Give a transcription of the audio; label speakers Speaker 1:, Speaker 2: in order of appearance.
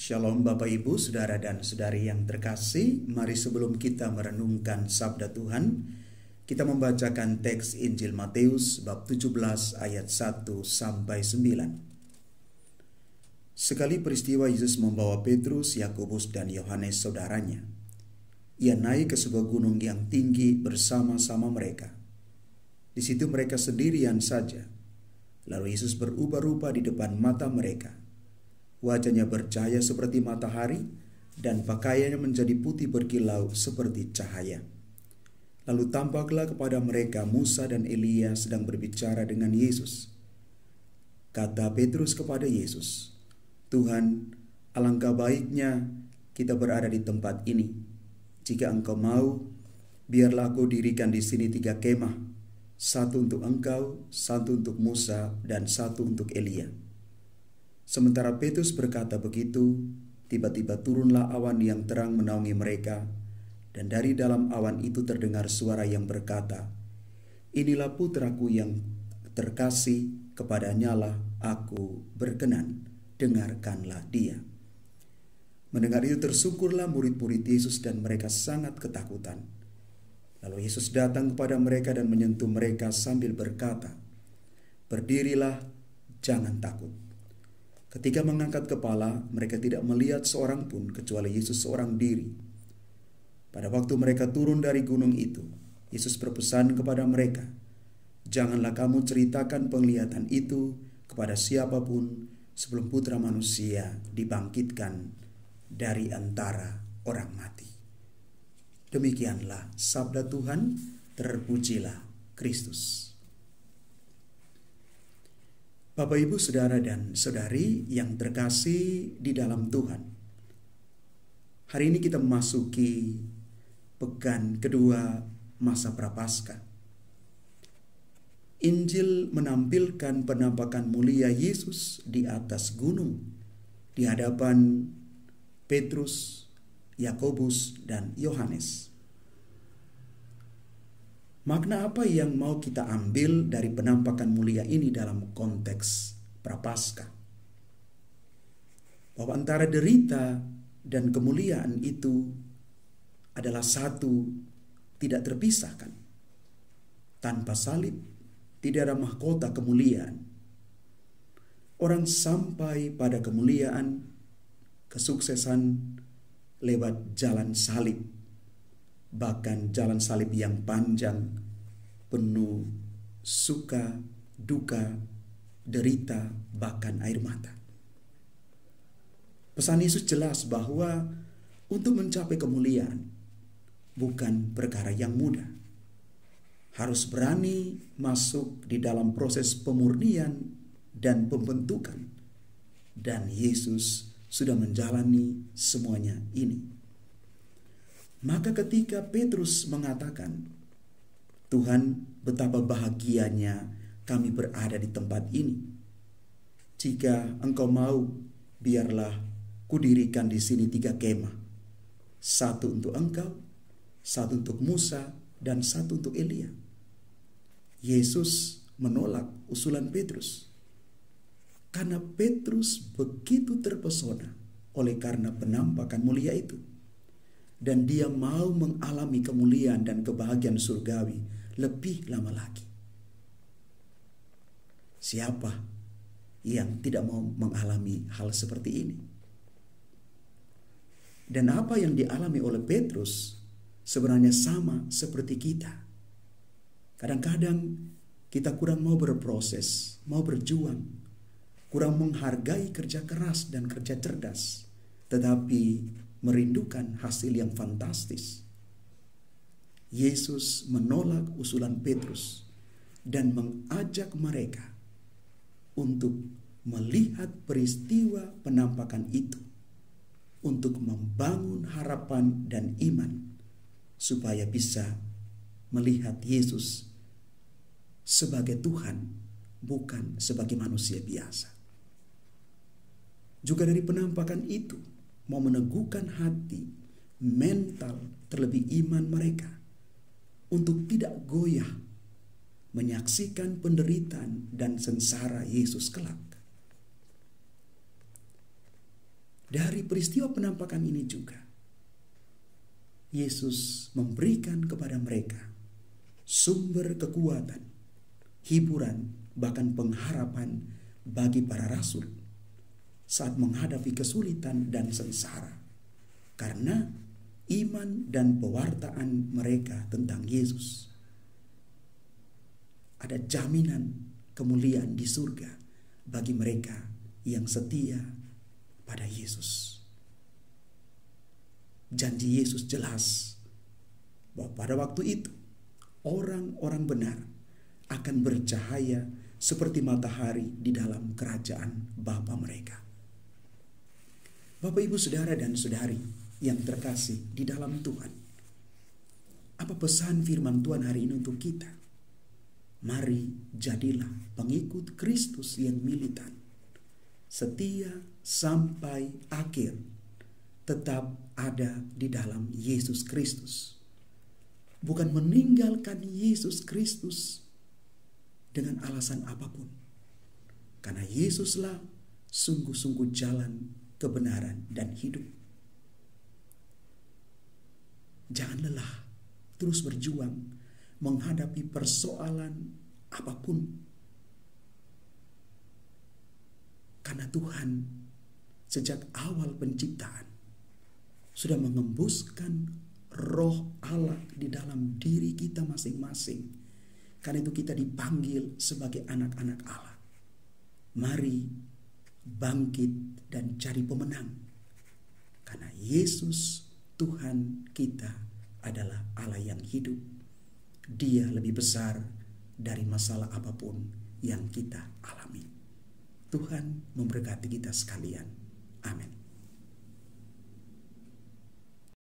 Speaker 1: Shalom Bapak Ibu, Saudara dan Saudari yang terkasih. Mari sebelum kita merenungkan sabda Tuhan, kita membacakan teks Injil Matius bab 17 ayat 1 sampai 9. Sekali peristiwa Yesus membawa Petrus, Yakobus dan Yohanes saudaranya. Ia naik ke sebuah gunung yang tinggi bersama-sama mereka. Di situ mereka sendirian saja. Lalu Yesus berubah rupa di depan mata mereka. Wajahnya bercahaya seperti matahari dan pakaiannya menjadi putih berkilau seperti cahaya. Lalu tampaklah kepada mereka Musa dan Elia sedang berbicara dengan Yesus. Kata Petrus kepada Yesus, "Tuhan, alangkah baiknya kita berada di tempat ini. Jika Engkau mau, biarlah aku dirikan di sini 3 kemah, satu untuk Engkau, satu untuk Musa, dan satu untuk Elia." Sementara Petrus berkata begitu, tiba-tiba turunlah awan yang terang menaungi mereka, dan dari dalam awan itu terdengar suara yang berkata, "Inilah putraku yang terkasih, kepadanyalah aku berkenan, dengarkanlah dia." Mendengar itu tersungkurlah murid-murid Yesus dan mereka sangat ketakutan. Lalu Yesus datang kepada mereka dan menyentuh mereka sambil berkata, "Berdirilah, jangan takut." Ketika mengangkat kepala, mereka tidak melihat seorang pun kecuali Yesus seorang diri. Pada waktu mereka turun dari gunung itu, Yesus berpesan kepada mereka, "Janganlah kamu ceritakan penglihatan itu kepada siapapun sebelum Putra Manusia dibangkitkan dari antara orang mati." Demikianlah sabda Tuhan, terpujilah Kristus. Bapak, Ibu, Saudara dan Saudari yang terkasih di dalam Tuhan. Hari ini kita memasuki pekan kedua masa Prapaskah. Injil menampilkan penampakan mulia Yesus di atas gunung di hadapan Petrus, Yakobus, dan Yohanes. Makna apa yang mau kita ambil dari penampakan mulia ini dalam konteks Prapaskah? Bahwa antara derita dan kemuliaan itu adalah satu, tidak terpisahkan. Tanpa salib tidak ada mahkota kemuliaan. Orang sampai pada kemuliaan, kesuksesan lewat jalan salib. Bahkan jalan salib yang panjang, penuh suka, duka, derita, bahkan air mata. Pesan Yesus jelas bahwa untuk mencapai kemuliaan bukan perkara yang mudah. Harus berani masuk di dalam proses pemurnian dan pembentukan. Dan Yesus sudah menjalani semuanya ini. Maka ketika Petrus mengatakan, "Tuhan, betapa bahagianya kami berada di tempat ini. Jika Engkau mau, biarlah kudirikan di sini 3 kemah. Satu untuk Engkau, satu untuk Musa, dan satu untuk Elia." Yesus menolak usulan Petrus. Karena Petrus begitu terpesona oleh karena penampakan mulia itu. Dan dia mau mengalami kemuliaan dan kebahagiaan surgawi lebih lama lagi. Siapa yang tidak mau mengalami hal seperti ini? Dan apa yang dialami oleh Petrus sebenarnya sama seperti kita. Kadang-kadang kita kurang mau berproses, mau berjuang, kurang menghargai kerja keras dan kerja cerdas, tetapi merindukan hasil yang fantastis. Yesus menolak usulan Petrus dan mengajak mereka untuk melihat peristiwa penampakan itu, untuk membangun harapan dan iman supaya bisa melihat Yesus sebagai Tuhan, bukan sebagai manusia biasa. Juga dari penampakan itu mau meneguhkan hati, mental, terlebih iman mereka untuk tidak goyah menyaksikan penderitaan dan sengsara Yesus kelak. Dari peristiwa penampakan ini juga, Yesus memberikan kepada mereka sumber kekuatan, hiburan, bahkan pengharapan bagi para rasul saat menghadapi kesulitan dan sengsara. Karena iman dan pewartaan mereka tentang Yesus, ada jaminan kemuliaan di surga bagi mereka yang setia pada Yesus. Janji Yesus jelas bahwa pada waktu itu orang-orang benar akan bercahaya seperti matahari di dalam kerajaan Bapa mereka. Bapak, Ibu, Saudara, dan Saudari yang terkasih di dalam Tuhan, apa pesan firman Tuhan hari ini untuk kita? Mari jadilah pengikut Kristus yang militan, setia sampai akhir, tetap ada di dalam Yesus Kristus. Bukan meninggalkan Yesus Kristus dengan alasan apapun. Karena Yesuslah sungguh-sungguh jalan, kebenaran, dan hidup. Jangan lelah, terus berjuang menghadapi persoalan apapun. Karena Tuhan sejak awal penciptaan sudah mengembuskan roh Allah di dalam diri kita masing-masing. Karena itu kita dipanggil sebagai anak-anak Allah. Mari bangkit dan cari pemenang. Karena Yesus Tuhan kita adalah Allah yang hidup. Dia lebih besar dari masalah apapun yang kita alami. Tuhan memberkati kita sekalian. Amin.